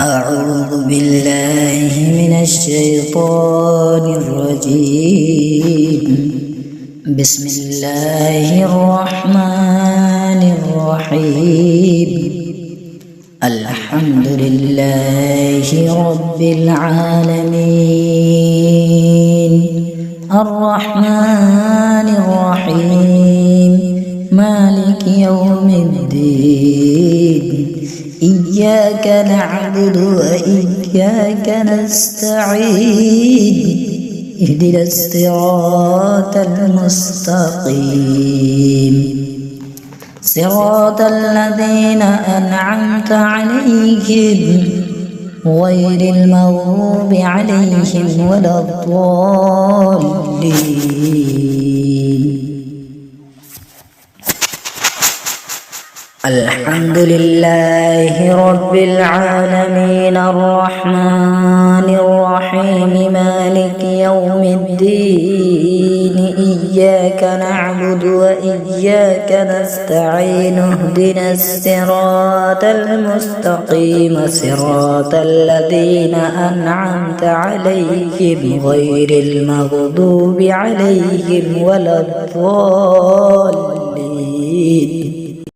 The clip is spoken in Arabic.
أعوذ بالله من الشيطان الرجيم. بسم الله الرحمن الرحيم. الحمد لله رب العالمين الرحمن الرحيم مالك يوم الدين. إياك نعبد وإياك نستعين. اهدنا الصراط المستقيم صراط الذين أنعمت عليهم غير المغضوب عليهم ولا الضالين. الحمد لله رب العالمين الرحمن الرحيم مالك يوم الدين. إياك نعبد وإياك نستعين. اهدنا الصراط المستقيم صراط الذين أنعمت عليهم غير المغضوب عليهم ولا الضالين.